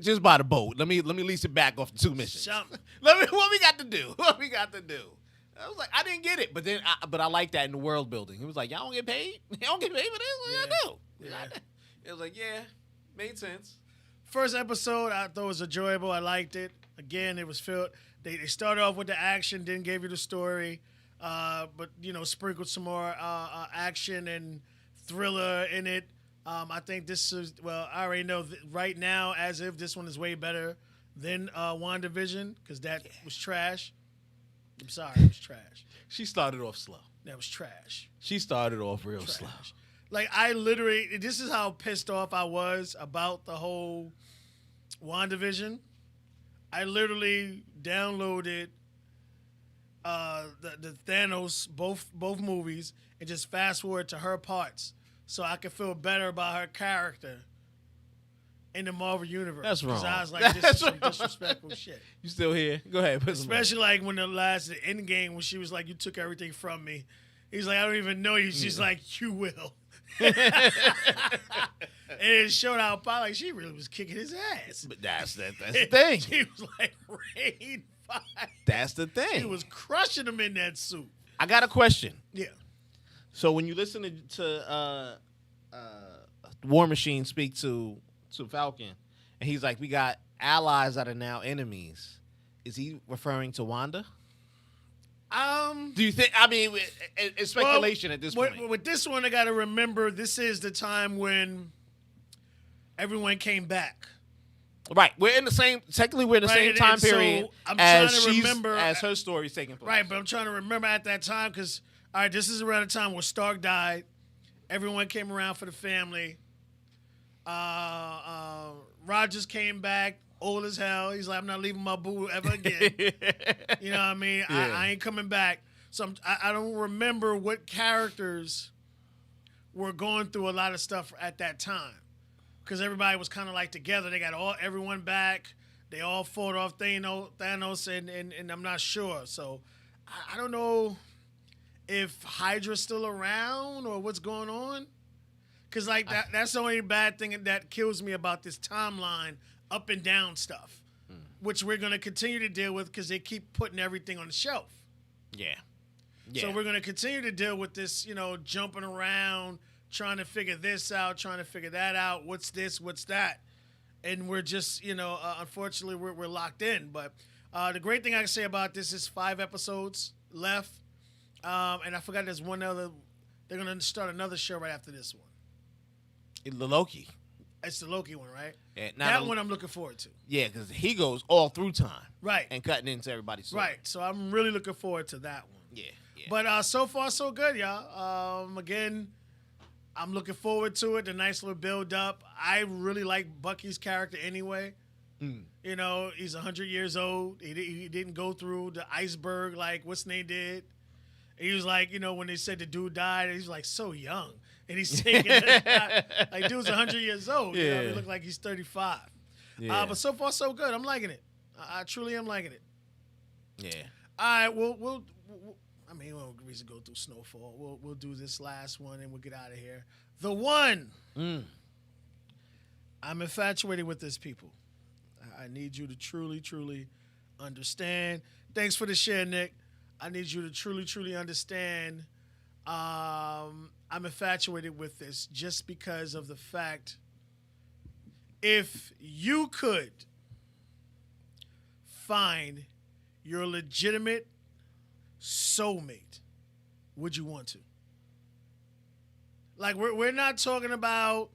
Just buy the boat. Let me lease it back off the 2 missions. Something. What we got to do? What we got to do? I was like, I didn't get it, but then, I like that in the world building. He was like, y'all don't get paid. Y'all don't get paid for this. What y'all do? Yeah. It was like, yeah, made sense. First episode, I thought was enjoyable. I liked it. Again, it was filled. They started off with the action, then gave you the story, but sprinkled some more action and thriller in it. I think this is I already know right now, as if this one is way better than WandaVision because that was trash. I'm sorry, it was trash. She started off slow. That was trash. She started off real slow. Trash. Like I literally, this is how pissed off I was about the whole WandaVision. I literally downloaded the Thanos both movies and just fast forward to her parts so I could feel better about her character in the Marvel universe. That's 'Cause wrong. I was like, this is some disrespectful shit. You still here? Go ahead. Put some Especially like when the end game when she was like, you took everything from me. He's like, I don't even know you. She's like, you will. And it showed how like she really was kicking his ass. But that's the thing. She was like rain fire. That's the thing. He was crushing him in that suit. I got a question. Yeah. So when you listen to War Machine speak to Falcon, and he's like, "We got allies that are now enemies," is he referring to Wanda? Do you think? I mean, it's speculation at this point. With this one, I got to remember this is the time when everyone came back. Right, we're in the same. Technically, we're in the Right, same and- time and so period I'm as trying to she's remember- as her story's taking place. Right, but I'm trying to remember at that time because, all right, this is around the time where Stark died. Everyone came around for the family. Rogers came back, old as hell. He's like, I'm not leaving my boo ever again. You know what I mean? Yeah. I ain't coming back. So I don't remember what characters were going through a lot of stuff at that time because everybody was kind of like together. They got everyone back. They all fought off Thanos, and I'm not sure. So I don't know if Hydra's still around or what's going on. Because like that's the only bad thing that kills me about this timeline up and down stuff, which we're going to continue to deal with because they keep putting everything on the shelf. Yeah. So we're going to continue to deal with this, jumping around, trying to figure this out, trying to figure that out. What's this? What's that? And we're just, unfortunately, we're locked in. But the great thing I can say about this is 5 episodes left. And I forgot there's one other. They're going to start another show right after this one. The Loki. It's the Loki one, right? Yeah, That one I'm looking forward to. Yeah, because he goes all through time. Right. And cutting into everybody's story. Right. So I'm really looking forward to that one. Yeah. But so far, so good, y'all. Again, I'm looking forward to it. The nice little build up. I really like Bucky's character anyway. He's 100 years old. He didn't go through the iceberg like what's name did. He was like, when they said the dude died, he's like so young. And he's taking like dude's 100 years old. Yeah. He look like he's 35. Yeah. But so far, so good. I'm liking it. I truly am liking it. Yeah. All right, we'll I mean, we'll reason to go through Snowfall. We'll do this last one and we'll get out of here. The One. I'm infatuated with this, people. I need you to truly, truly understand. Thanks for the share, Nick. I need you to truly, truly understand I'm infatuated with this just because of the fact if you could find your legitimate soulmate, would you want to? Like we're not talking about,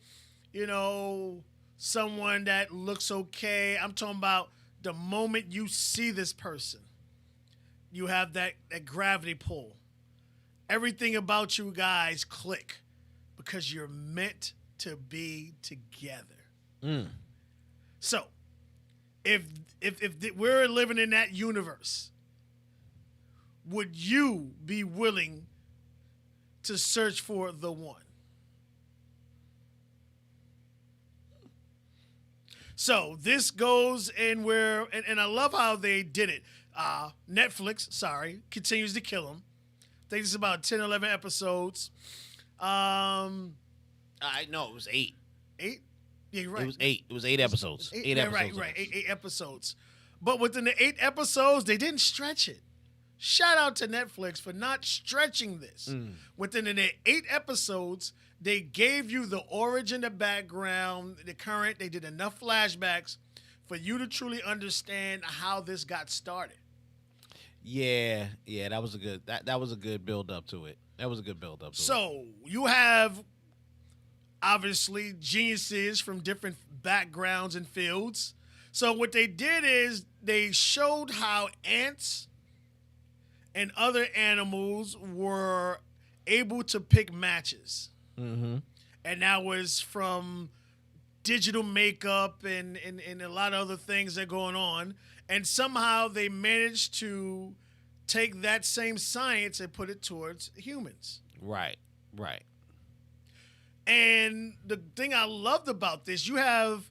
someone that looks okay. I'm talking about the moment you see this person, you have that gravity pull. Everything about you guys click because you're meant to be together. So, if we're living in that universe, would you be willing to search for the one? So this goes in where, and I love how they did it. Netflix, continues to kill them. I think it's about 10, 11 episodes. I know it was 8. 8? Yeah, you're right. It was 8. It was 8 episodes. 8 episodes. Right. 8 episodes. But within the 8 episodes, they didn't stretch it. Shout out to Netflix for not stretching this. Within the 8 episodes, they gave you the origin, the background, the current. They did enough flashbacks for you to truly understand how this got started. Yeah, that was a good that was a good build up to it. That was a good build up to it. So you have obviously geniuses from different backgrounds and fields. So what they did is they showed how ants and other animals were able to pick matches. Mm-hmm. And that was from digital makeup and a lot of other things that are going on. And somehow they managed to take that same science and put it towards humans. Right. And the thing I loved about this, you have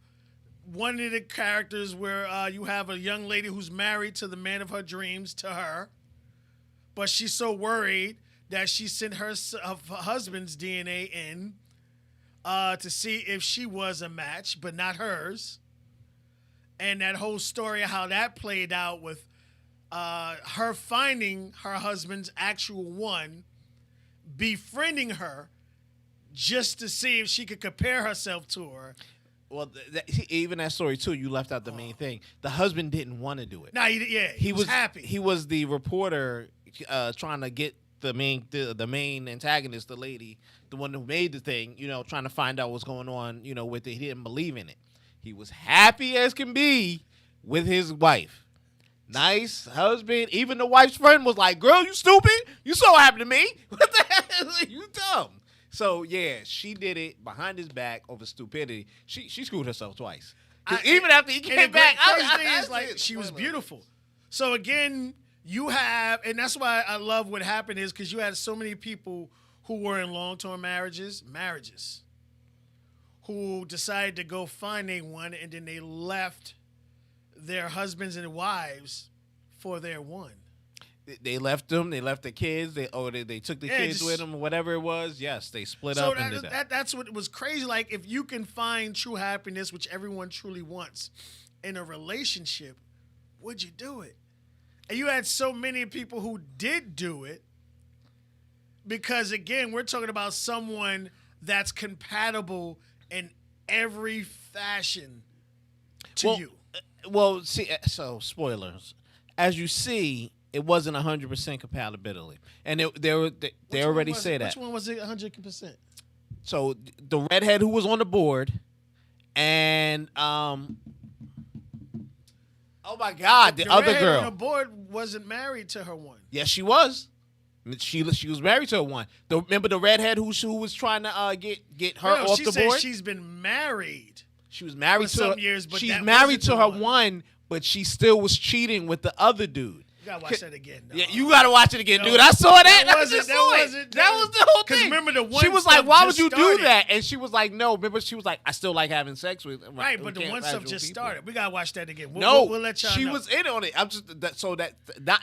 one of the characters where you have a young lady who's married to the man of her dreams, to her. But she's so worried that she sent her husband's DNA in to see if she was a match, but not hers. And that whole story of how that played out with her finding her husband's actual one, befriending her just to see if she could compare herself to her. Well, even that story too, you left out the main thing. The husband didn't want to do it. Nah, he was happy. He was the reporter trying to get the main antagonist, the lady, the one who made the thing, trying to find out what's going on, with it. He didn't believe in it. He was happy as can be with his wife. Nice husband. Even the wife's friend was like, "Girl, you stupid. You so happy to me. What the hell? You dumb." So yeah, she did it behind his back over stupidity. She screwed herself twice. Even after he came back, she was beautiful. So again, you have, and that's why I love what happened is because you had so many people who were in long-term marriages, who decided to go find a one, and then they left their husbands and wives for their one. They left them. They left the kids. They took the kids with them or whatever it was. Yes, they split up and did that. That's what was crazy. Like, if you can find true happiness, which everyone truly wants, in a relationship, would you do it? And you had so many people who did do it because, again, we're talking about someone that's compatible in every fashion to you. Well, see, so spoilers. As you see, it wasn't 100% compatibility, and they already say that. Which one was it 100%? So the redhead who was on the board, and oh my God, the other girl on the board wasn't married to her one. Yes, she was. She was married to her one. Remember the redhead who was trying to get her off the board? She's been married. She was married for some years, but she's married to her one, but she still was cheating with the other dude. You gotta watch that again. No. Yeah, you gotta watch it again, dude. I saw that. That was the whole thing. Because remember the one. She was like, "Why would you do that?" And she was like, "No." Remember, she was like, "I still like having sex with." Right, but the one stuff just started. We gotta watch that again. We'll let y'all know. She was in on it. I'm just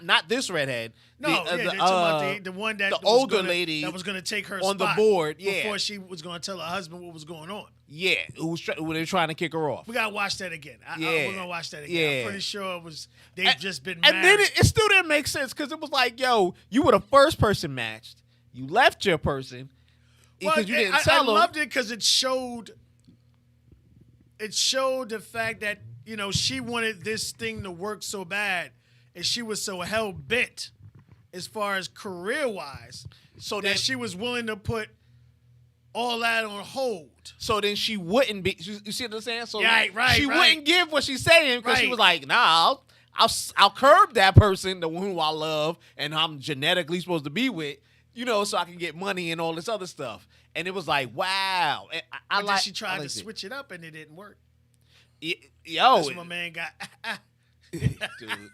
not this redhead. No, the one that the older lady that was gonna take her on spot the board. Yeah, before she was gonna tell her husband what was going on. Yeah, who they were trying to kick her off. We gotta watch that again. We're gonna watch that again. Yeah. I'm pretty sure it was they've just been married. And then it still didn't make sense because it was like, yo, you were the first person matched. you left your person because you didn't tell I them. loved it because it showed the fact that, you know, she wanted this thing to work so bad and she was so hell bent as far as career wise, So that then she was willing to put all that on hold. So then she wouldn't be. You see what I'm saying? So Right, she right. wouldn't give what she's saying because she Right. was like, "Nah, I'll curb that person, the one who I love, and I'm genetically supposed to be with, you know, so I can get money and all this other stuff." And it was like, wow. And I But like. then she tried I to liked it. switch it up and it didn't work. Yo, That's what my man got. dude.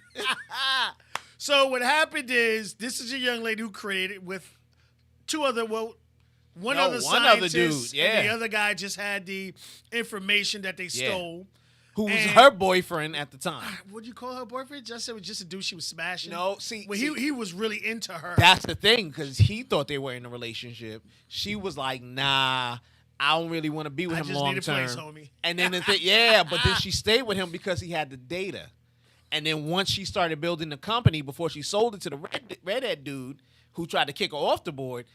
So what happened is, this is a young lady who created with one other one other scientist, dude, yeah. and the other guy just had the information that they stole. Who was And- her boyfriend at the time? What do you call her boyfriend? Just said it was just a dude she was smashing. No, see, well, he was really into her. That's the thing, because he thought they were in a relationship. She was like, "Nah, I don't really want to be with I him just long need a term." place, homie. And then the thing, yeah, but then she stayed with him because he had the data. And then once she started building the company, before she sold it to the redhead dude who tried to kick her off the board,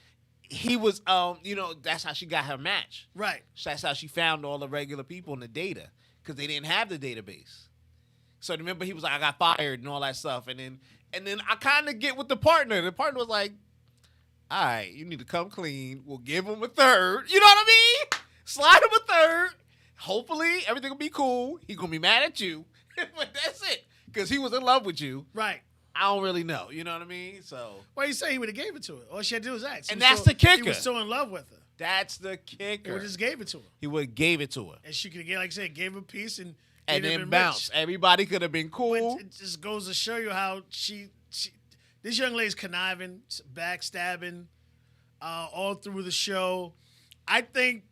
he was, you know, that's how she got her match. Right. That's how she found all the regular people in the data, because they didn't have the database. So remember, he was like, "I got fired" and all that stuff. And then I kind of get with the partner. The partner was like, "All right, you need to come clean. We'll give him a third." You know what I mean? Slide him a third. Hopefully, everything will be cool. He gonna be mad at you, but that's it, because he was in love with you. Right. I don't really know. You know what I mean? So Well, you say he would have gave it to her. All she had to do was ask. He And was that's so- the kicker. He was so in love with her. that's the He kicker. would just gave it to her. He would have gave it to her, And she could get, like I said, gave her a piece and and they'd have then been bounce. rich. Everybody could have been But cool. it just goes to show you how this young lady's conniving, backstabbing, all through the show. I think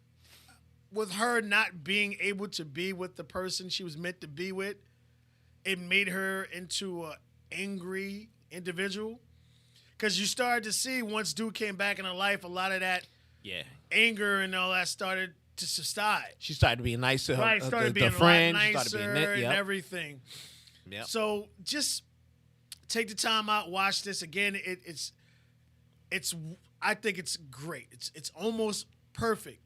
with her not being able to be with the person she was meant to be with, it made her into an angry individual. Because you started to see, once dude came back in her life, a lot of that Yeah. anger and all that started to subside. She started being nice to her, Right, started the being friend. a lot She nicer started being and yep. everything. Yep. So just take the time out, watch this again. It's I think it's great. It's almost perfect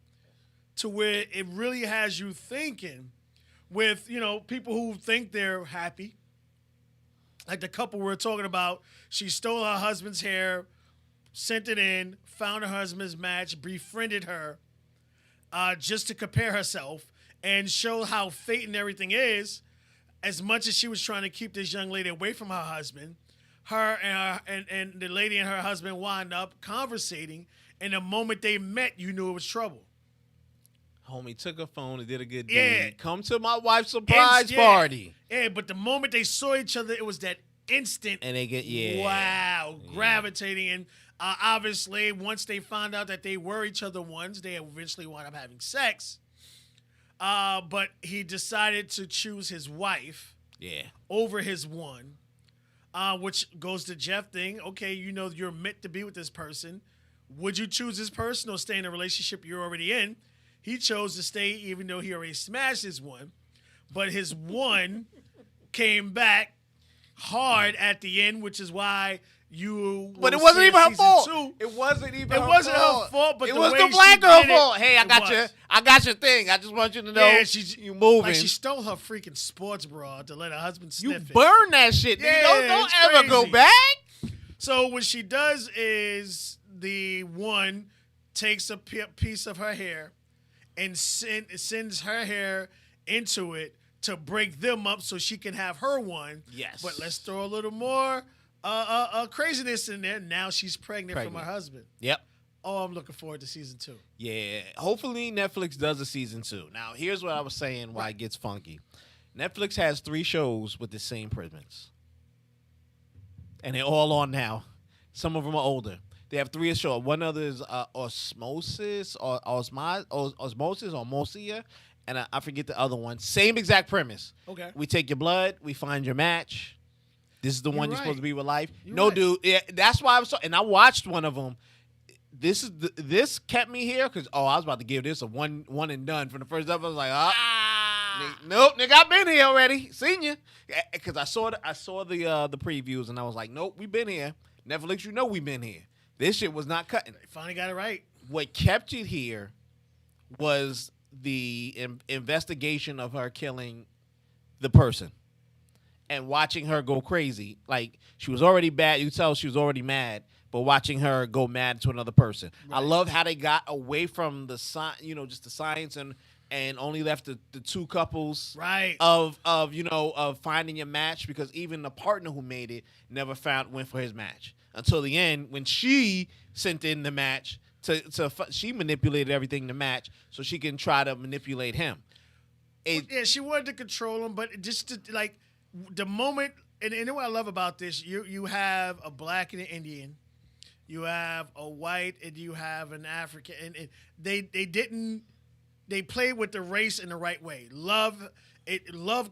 to where it really has you thinking. With, you know, people who think they're happy, like the couple we're talking about. She stole her husband's hair, sent it in, found her husband's match, befriended her, just to compare herself and show how fate and everything is. As much as she was trying to keep this young lady away from her husband, her and the lady and her husband wound up conversating. And the moment they met, you knew it was trouble. Homie took her phone and did a good Yeah. deed. Come to my wife's surprise Yeah. party. Yeah, but the moment they saw each other, it was that instant. And they get, yeah. Wow, gravitating. And obviously, once they found out that they were each other ones, they eventually wound up having sex. But he decided to choose his wife Yeah. over his one, which goes to Jeff thing. Okay, you know you're meant to be with this person. Would you choose this person or stay in a relationship you're already in? He chose to stay even though he already smashed his one. But his one came back hard at the end, which is why you. But it will wasn't see even her season fault. two. It wasn't even It her wasn't fault. her fault, but it the was way the she black girl did it, fault. Hey, it was. I got your thing. I just want you to know Yeah, you moving. Like she stole her freaking sports bra to let her husband you sniff it. burn that shit. Yeah, Nigga. Don't it's ever go crazy. back. So what she does is the one takes a piece of her hair and sends her hair into it to break them up so she can have her one. Yes. But let's throw a little more craziness in there. Now she's pregnant from her husband. Yep. Oh, I'm looking forward to season 2. Yeah. Hopefully Netflix does a season 2. Now, here's what I was saying why it gets funky. Netflix has 3 shows with the same premise. And they're all on now. Some of them are older. They have 3 shows. One other is Osmosis or Osmosis or Mosia. And I forget the other one. Same exact premise. Okay. We take your blood. We find your match. This is the one you're right. supposed to be with life. You're No, right. dude. Yeah, that's why I was. And I watched one of them. This kept me here because I was about to give this a one and done from the first episode. I was like, nope, nigga, I've been here already. Seen you, because I saw the previews and I was like, nope, we've been here. Netflix, you know we've been here. This shit was not cutting. They finally got it right. What kept it here was the investigation of her killing the person and watching her go crazy. Like, she was already bad. You tell she was already mad, but watching her go mad to another person. Right. I love how they got away from the just the science and only left the two couples right of finding a match, because even the partner who made it never went for his match until the end when she sent in the match she manipulated everything to match so she can try to manipulate him. She wanted to control him, but just to, like, the moment, and what I love about this, you have a black and an Indian, you have a white, and you have an African, and they played with the race in the right way. Love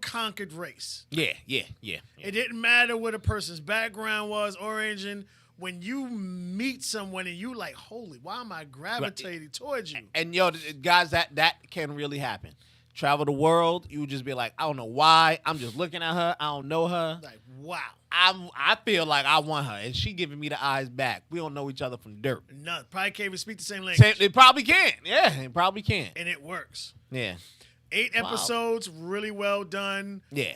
conquered race. Yeah. It didn't matter what a person's background was, origin. When you meet someone and you like, holy, why am I gravitating towards you? And guys, that can really happen. Travel the world, you would just be like, I don't know why. I'm just looking at her. I don't know her. Like, wow. I feel like I want her, and she giving me the eyes back. We don't know each other from dirt. No, probably can't even speak the same language. It probably can. Yeah, it probably can. And it works. Yeah. 8 episodes, really well done. Yeah.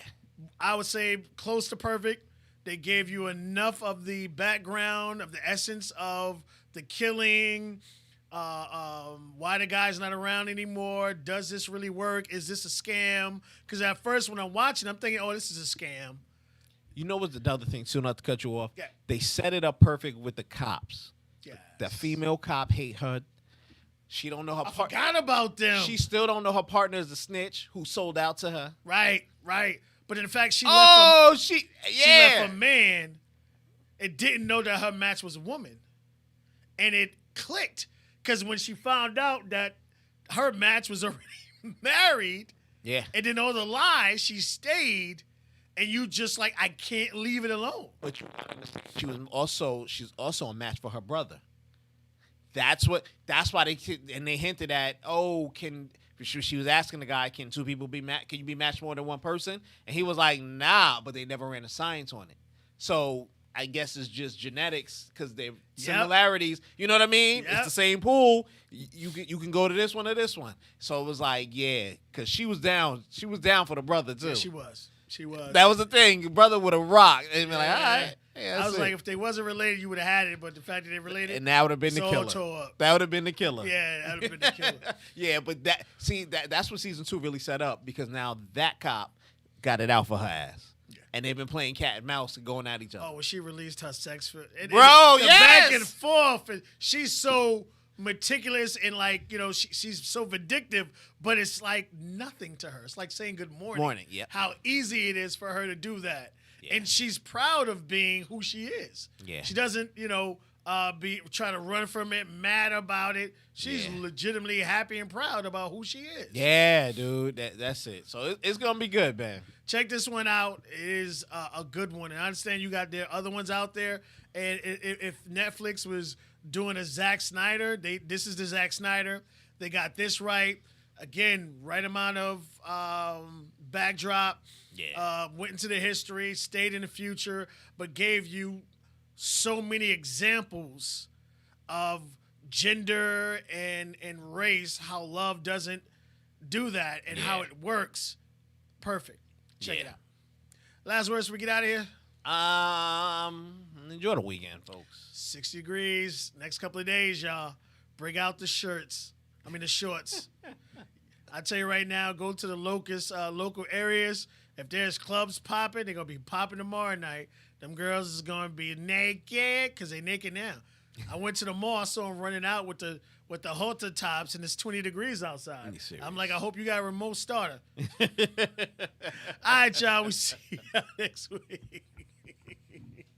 I would say close to perfect. They gave you enough of the background, of the essence of the killing, why the guy's not around anymore. Does this really work? Is this a scam? Because at first when I'm watching, I'm thinking, oh, this is a scam. You know what's the other thing, too, not to cut you off? Yeah. They set it up perfect with the cops. Yes. The female cop hate her. She don't know her partner. I forgot about them. She still don't know her partner is the snitch who sold out to her. Right. But in fact, she left a man and didn't know that her match was a woman. And it clicked. Because when she found out that her match was already married, and then all the lies, she stayed, and you just like, I can't leave it alone. But she's also a match for her brother. That's why they hinted at, she was asking the guy, can two people can you be matched more than one person? And he was like, nah, but they never ran a science on it. So I guess it's just genetics because they're similarities. You know what I mean? Yep. It's the same pool. You can go to this one or this one. So it was like, yeah, because she was down. She was down for the brother too. Yeah, she was. That was the thing. Your brother would have rocked and be like, all right. Yeah, I was like, if they wasn't related, you would have had it. But the fact that they related, and that would have been the killer. Tore up. That would have been the killer. Yeah, that would have been the killer. Yeah, but that's what season 2 really set up, because now that cop got it out for her ass. Yeah. And they've been playing cat and mouse and going at each other. Oh, when she released her sex film. Yes! Back and forth. And she's so meticulous and like, she's so vindictive, but it's like nothing to her. It's like saying good morning. Yeah. How easy it is for her to do that. Yeah. And she's proud of being who she is. Yeah. She doesn't, be trying to run from it, mad about it. She's legitimately happy and proud about who she is. Yeah, dude. That's it. So it's going to be good, man. Check this one out. It is a good one. And I understand you got their other ones out there. And if Netflix was doing a Zack Snyder, this is the Zack Snyder. They got this right. Again, right amount of backdrop. Yeah. Went into the history, stayed in the future, but gave you so many examples of gender and race, how love doesn't do that and how it works. Perfect. Check it out. Last words before we get out of here? Enjoy the weekend, folks. 60 degrees. Next couple of days, y'all. Bring out the shorts. I tell you right now, go to the local areas. If there's clubs popping, they're going to be popping tomorrow night. Them girls is going to be naked because they naked now. I went to the mall, I saw them running out with the halter tops, and it's 20 degrees outside. I'm like, I hope you got a remote starter. All right, y'all. We see you next week.